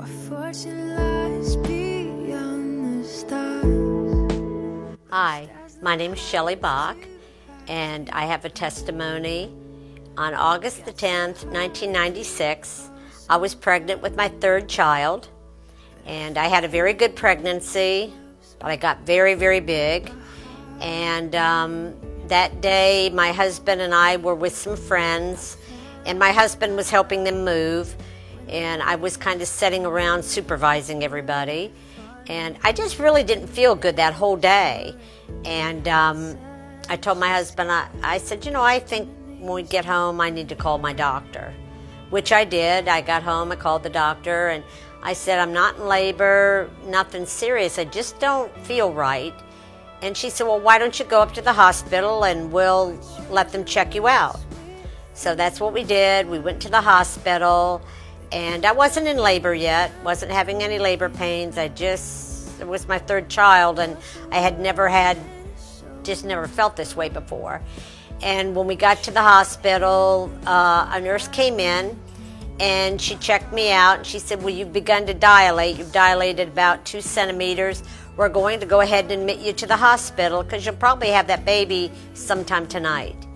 What fortune lies beyond the stars. Hi, my name is Shelley Bach, and I have a testimony. On August the 10th, 1996, I was pregnant with my third child, and I had a very good pregnancy, but I got very, very big. And that day, my husband and I were with some friends, and my husband was helping them move, and I was kind of sitting around supervising everybody. And I just really didn't feel good that whole day. And I told my husband, I said, I think when we get home, I need to call my doctor, which I did. I got home, I called the doctor, and I said, I'm not in labor, nothing serious, I just don't feel right. And she said, well, why don't you go up to the hospital and we'll let them check you out. So that's what we did. We went to the hospital, and I wasn't in labor yet, wasn't having any labor pains. It was my third child, and I had never felt this way before. And when we got to the hospital, a nurse came in, and she checked me out, and she said, well, you've begun to dilate. You've dilated about 2 centimeters. We're going to go ahead and admit you to the hospital because you'll probably have that baby sometime tonight.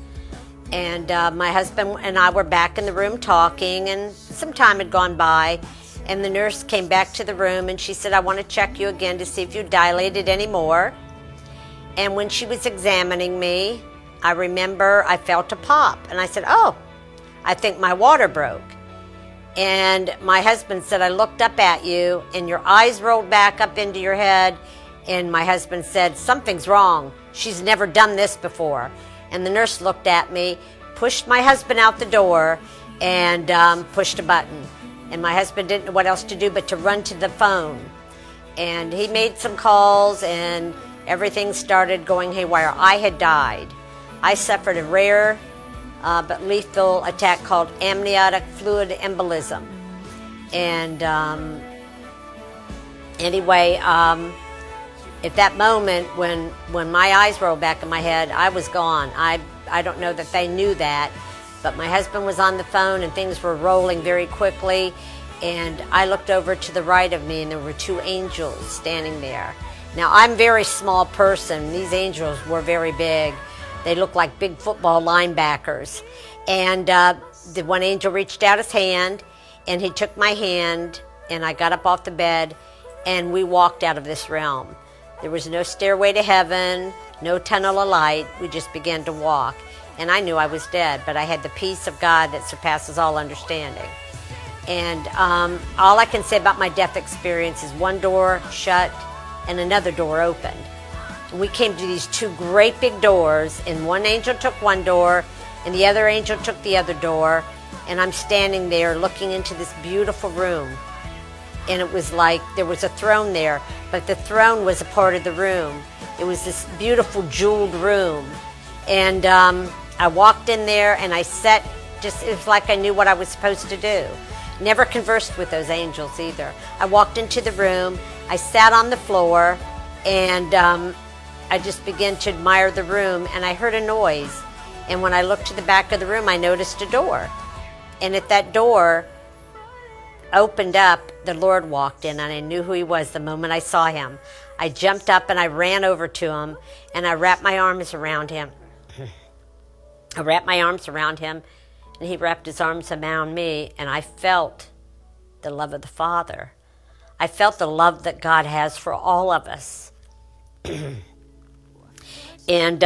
And my husband and I were back in the room talking, and some time had gone by, and the nurse came back to the room, and she said, I want to check you again to see if you dilated any more. And when she was examining me, I remember I felt a pop, and I said, oh, I think my water broke. And my husband said, I looked up at you, and your eyes rolled back up into your head, and my husband said, something's wrong. She's never done this before. And the nurse looked at me, pushed my husband out the door, and pushed a button. And my husband didn't know what else to do but to run to the phone. And he made some calls, and everything started going haywire. I had died. I suffered a rare but lethal attack called amniotic fluid embolism. And anyway, at that moment when my eyes rolled back in my head, I was gone. I don't know that they knew that, but my husband was on the phone and things were rolling very quickly, and I looked over to the right of me and there were 2 angels standing there. Now, I'm a very small person. These angels were very big. They looked like big football linebackers. And the one angel reached out his hand, and he took my hand, and I got up off the bed, and we walked out of this realm. There was no stairway to heaven, no tunnel of light. We just began to walk. And I knew I was dead, but I had the peace of God that surpasses all understanding. And all I can say about my death experience is one door shut and another door opened. And we came to these 2 great big doors, and one angel took one door, and the other angel took the other door, and I'm standing there looking into this beautiful room. And it was like there was a throne there, but the throne was a part of the room. It was this beautiful jeweled room. And I walked in there, and I sat, it was like I knew what I was supposed to do. Never conversed with those angels either. I walked into the room, I sat on the floor, and I just began to admire the room, and I heard a noise. And when I looked to the back of the room, I noticed a door. And at that door opened up, the Lord walked in, and I knew who he was the moment I saw him. I jumped up and I ran over to him, and I wrapped my arms around him. I wrapped my arms around him, and he wrapped his arms around me, and I felt the love of the Father. I felt the love that God has for all of us. And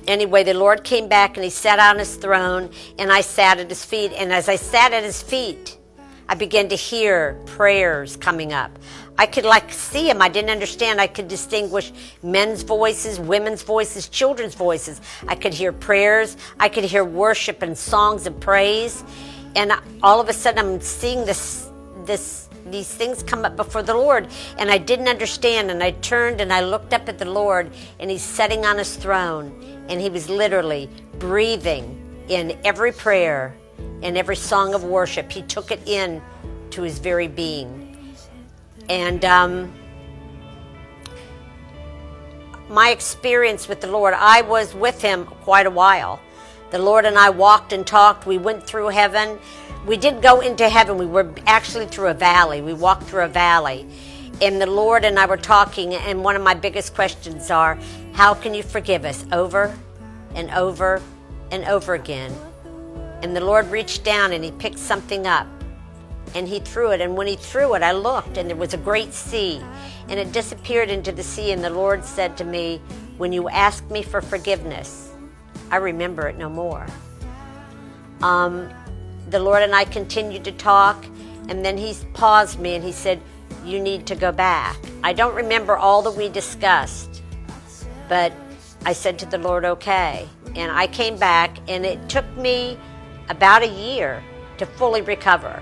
anyway, the Lord came back, and he sat on his throne, and I sat at his feet. And as I sat at his feet, I began to hear prayers coming up. I could see him. I didn't understand. I could distinguish men's voices, women's voices, children's voices. I could hear prayers. I could hear worship and songs of praise. And all of a sudden, I'm seeing these things come up before the Lord, and I didn't understand. And I turned and I looked up at the Lord, and he's sitting on his throne, and he was literally breathing in every prayer and every song of worship. He took it in to his very being. And my experience with the Lord, I was with him quite a while. The Lord and I walked and talked. We went through heaven. We didn't go into heaven. We were actually through a valley. We walked through a valley. And the Lord and I were talking, and one of my biggest questions are, how can you forgive us over and over and over again? And the Lord reached down and he picked something up and he threw it. And when he threw it, I looked and there was a great sea and it disappeared into the sea. And the Lord said to me, when you ask me for forgiveness, I remember it no more. The Lord and I continued to talk, and then he paused me and he said, you need to go back. I don't remember all that we discussed, but I said to the Lord, okay. And I came back, and it took me about a year to fully recover.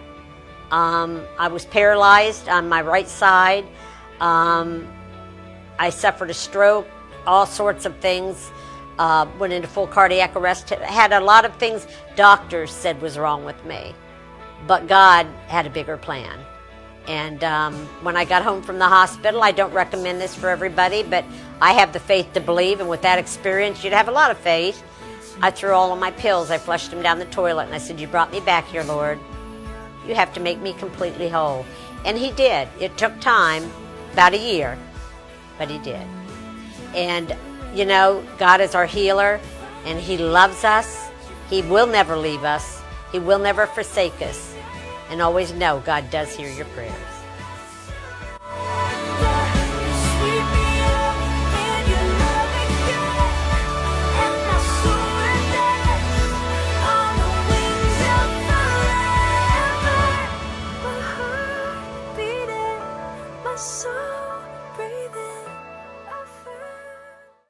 I was paralyzed on my right side. I suffered a stroke, all sorts of things. Went into full cardiac arrest. Had a lot of things doctors said was wrong with me. But God had a bigger plan. And when I got home from the hospital, I don't recommend this for everybody, but I have the faith to believe, and with that experience, you'd have a lot of faith. I threw all of my pills. I flushed them down the toilet, and I said, you brought me back here, Lord. You have to make me completely whole. And he did. It took time, about a year, but he did. And, you know, God is our healer, and he loves us. He will never leave us. He will never forsake us. And always know God does hear your prayers.